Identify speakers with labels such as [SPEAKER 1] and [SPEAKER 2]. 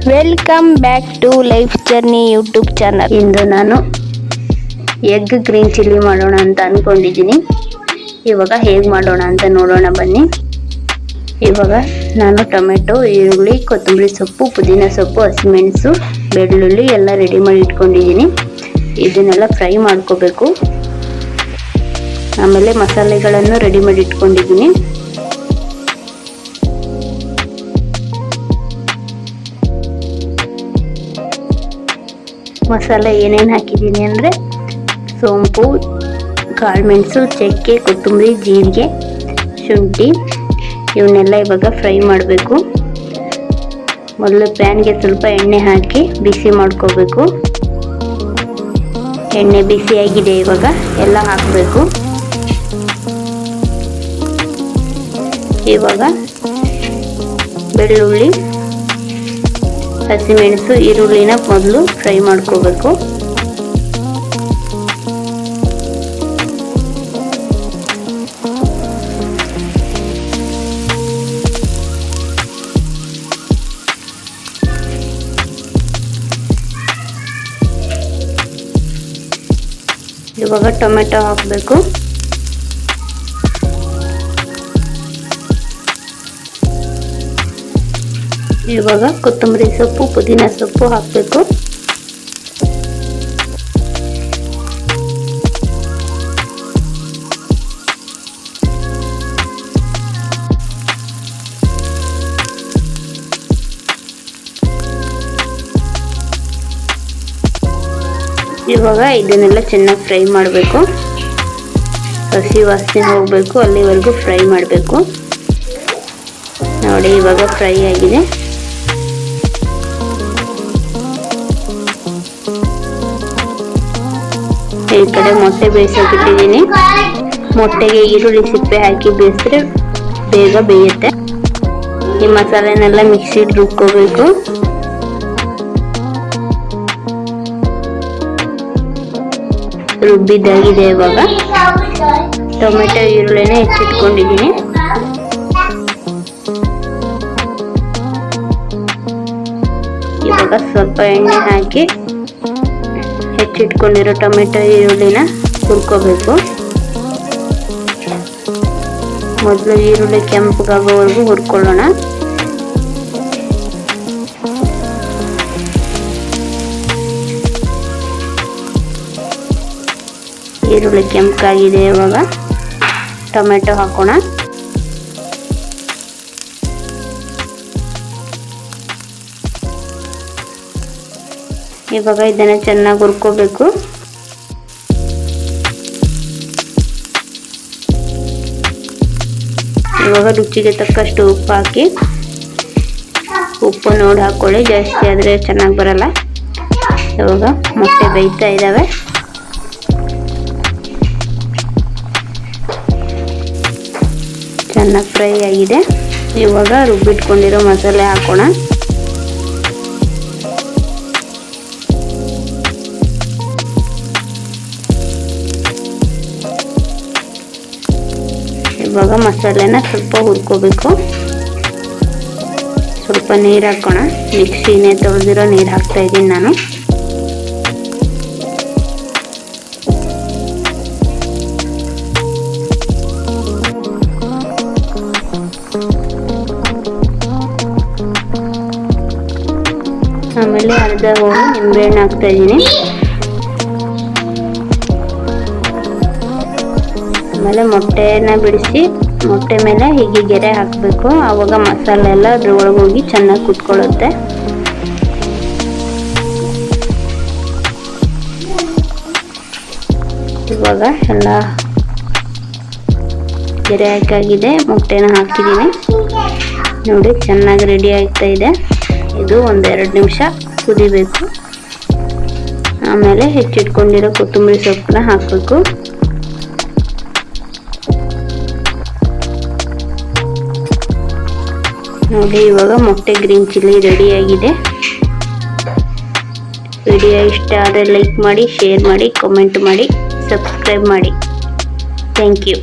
[SPEAKER 1] Welcome back to life journey YouTube channel.
[SPEAKER 2] ಇಂದು ನಾನು egg green chilli ಮಾಡೋಣ ಅಂತ ಅನ್ಕೊಂಡಿದ್ದೀನಿ. ಇವಾಗ ಹೇಗೆ ಮಾಡೋಣ ಅಂತ ನೋಡೋಣ ಬನ್ನಿ. ಇವಾಗ ನಾನು ಟೊಮೆಟೊ, ಈರುಳ್ಳಿ, ಕೊತ್ತಂಬರಿ ಸೊಪ್ಪು, ಪುದೀನ ಸೊಪ್ಪು, ಹಸಿಮೆಣಸು, ಬೆಳ್ಳುಳ್ಳಿ ಎಲ್ಲ ರೆಡಿ ಮಾಡಿ ಇಟ್ಕೊಂಡಿದ್ದೀನಿ. ಇದನ್ನೆಲ್ಲ ಫ್ರೈ ಮಾಡ್ಕೋಬೇಕು. ಆಮೇಲೆ ಮಸಾಲೆಗಳನ್ನು ರೆಡಿ ಮಾಡಿ ಇಟ್ಕೊಂಡಿದ್ದೀನಿ. ಮಸಾಲೆ ಏನೇನು ಹಾಕಿದ್ದೀನಿ ಅಂದರೆ ಸೋಂಪು, ಕಾಳುಮೆಣಸು, ಚಕ್ಕೆ, ಕೊತ್ತಂಬರಿ, ಜೀರಿಗೆ, ಶುಂಠಿ ಇವನ್ನೆಲ್ಲ ಇವಾಗ ಫ್ರೈ ಮಾಡಬೇಕು. ಮೊದಲು ಪ್ಯಾನ್ಗೆ ಸ್ವಲ್ಪ ಎಣ್ಣೆ ಹಾಕಿ ಬಿಸಿ ಮಾಡ್ಕೋಬೇಕು. ಎಣ್ಣೆ ಬಿಸಿಯಾಗಿದೆ, ಇವಾಗ ಎಲ್ಲ ಹಾಕಬೇಕು. ಇವಾಗ ಬೆಳ್ಳುಳ್ಳಿ, ಹಸಿಮೆಣಸು, ಈರುಳ್ಳಿನ ಮೊದಲು ಫ್ರೈ ಮಾಡ್ಕೋಬೇಕು. ಇವಾಗ ಟೊಮೆಟೊ ಹಾಕಬೇಕು. ಇವಾಗ ಕೊತ್ತಂಬರಿ ಸೊಪ್ಪು, ಪುದೀನ ಸೊಪ್ಪು ಹಾಕಬೇಕು. ಇವಾಗ ಇದನ್ನೆಲ್ಲ ಚೆನ್ನಾಗಿ ಫ್ರೈ ಮಾಡಬೇಕು. ಹಸಿ ವಾಸನೆ ಹೋಗಬೇಕು, ಅಲ್ಲಿವರೆಗೂ ಫ್ರೈ ಮಾಡಬೇಕು. ನೋಡಿ, ಇವಾಗ ಫ್ರೈ ಆಗಿದೆ. ಈ ಕಡೆ ಮೊಟ್ಟೆ ಬೇಯಿಸೋಕಿಟ್ಟಿದ್ದೀನಿ. ಮೊಟ್ಟೆಗೆ ಈರುಳ್ಳಿ ಸಿಪ್ಪೆ ಹಾಕಿ ಬೇಯಿಸಿದ್ರೆ ಬೇಗ ಬೇಯುತ್ತೆ. ಈ ಮಸಾಲೆನೆಲ್ಲ ಮಿಕ್ಸಿಗೆ ರುಬ್ಕೋಬೇಕು. ರುಬ್ಬಿದ್ದಾಗಿದೆ. ಇವಾಗ ಟೊಮೆಟೊ, ಈರುಳ್ಳಿನ ಹೆಚ್ಚಿಟ್ಕೊಂಡಿದ್ದೀನಿ. ಇವಾಗ ಸ್ವಲ್ಪ ಎಣ್ಣೆ ಹಾಕಿ ಹೆಚ್ಚಿಟ್ಕೊಂಡಿರೋ ಟೊಮೆಟೊ, ಈರುಳ್ಳಿನ ಹುರ್ಕೋಬೇಕು. ಮೊದಲು ಈರುಳ್ಳಿ ಕೆಂಪಗಾಗೋವರೆಗೂ ಹುರ್ಕೊಳ್ಳೋಣ. ಈರುಳ್ಳಿ ಕೆಂಪಗಾಗಿದೆ. ಇವಾಗ ಟೊಮೆಟೊ ಹಾಕೋಣ. ಇವಾಗ ಇದನ್ನ ಚೆನ್ನಾಗಿ ಹುರ್ಕೋಬೇಕು. ಇವಾಗ ರುಚಿಗೆ ತಕ್ಕಷ್ಟು ಉಪ್ಪು ಹಾಕಿ, ಉಪ್ಪು ನೋಡಿ ಹಾಕೊಳ್ಳಿ, ಜಾಸ್ತಿ ಆದರೆ ಚೆನ್ನಾಗಿ ಬರಲ್ಲ. ಇವಾಗ ಮೊಟ್ಟೆ ಬೇಯ್ತಾ ಇದ್ದಾವೆ. ಚೆನ್ನಾಗಿ ಫ್ರೈ ಆಗಿದೆ. ಇವಾಗ ರುಬ್ಬಿಟ್ಕೊಂಡಿರೋ ಮಸಾಲೆ ಹಾಕೋಣ. ಇವಾಗ ಮಸಾಲೆನ ಸ್ವಲ್ಪ ಹುರ್ಕೋಬೇಕು. ಸ್ವಲ್ಪ ನೀರು ಹಾಕೋಣ. ಮಿಕ್ಸಿನೇ ತೊಳೆದಿರೋ ನೀರು ಹಾಕ್ತಾ ಇದ್ದೀನಿ ನಾನು. ಆಮೇಲೆ ಅರ್ಧ ಹೋಗಿ ನಿಂಬೆಹಣ್ಣು ಹಾಕ್ತಾ ಇದ್ದೀನಿ. ಆಮೇಲೆ ಮೊಟ್ಟೆನ ಬಿಡಿಸಿ ಮೊಟ್ಟೆ ಮೇಲೆ ಹೀಗೆ ಗೆರೆ ಹಾಕಬೇಕು. ಆವಾಗ ಮಸಾಲೆ ಎಲ್ಲ ಅದ್ರ ಒಳಗೆ ಹೋಗಿ ಚೆನ್ನಾಗಿ ಕುತ್ಕೊಳ್ಳುತ್ತೆ. ಇವಾಗ ಎಲ್ಲ ಗೆರೆ ಹಾಕಾಗಿದೆ. ಮೊಟ್ಟೆನ ಹಾಕಿದ್ದೀನಿ. ನೋಡಿ, ಚೆನ್ನಾಗಿ ರೆಡಿ ಆಗ್ತಾ ಇದೆ. ಇದು 1-2 ನಿಮಿಷ ಕುದಿಬೇಕು. ಆಮೇಲೆ ಹೆಚ್ಚಿಟ್ಕೊಂಡಿರೋ ಕೊತ್ತಂಬರಿ ಸೊಪ್ಪನ್ನ ಹಾಕಬೇಕು. ನೋಡಿ, ಇವಾಗ ಮೊಟ್ಟೆ ಗ್ರೀನ್ ಚಿಲ್ಲಿ ರೆಡಿಯಾಗಿದೆ. ವಿಡಿಯೋ ಇಷ್ಟ ಆದರೆ ಲೈಕ್ ಮಾಡಿ, ಶೇರ್ ಮಾಡಿ, ಕಾಮೆಂಟ್ ಮಾಡಿ, ಸಬ್ಸ್ಕ್ರೈಬ್ ಮಾಡಿ. Thank you.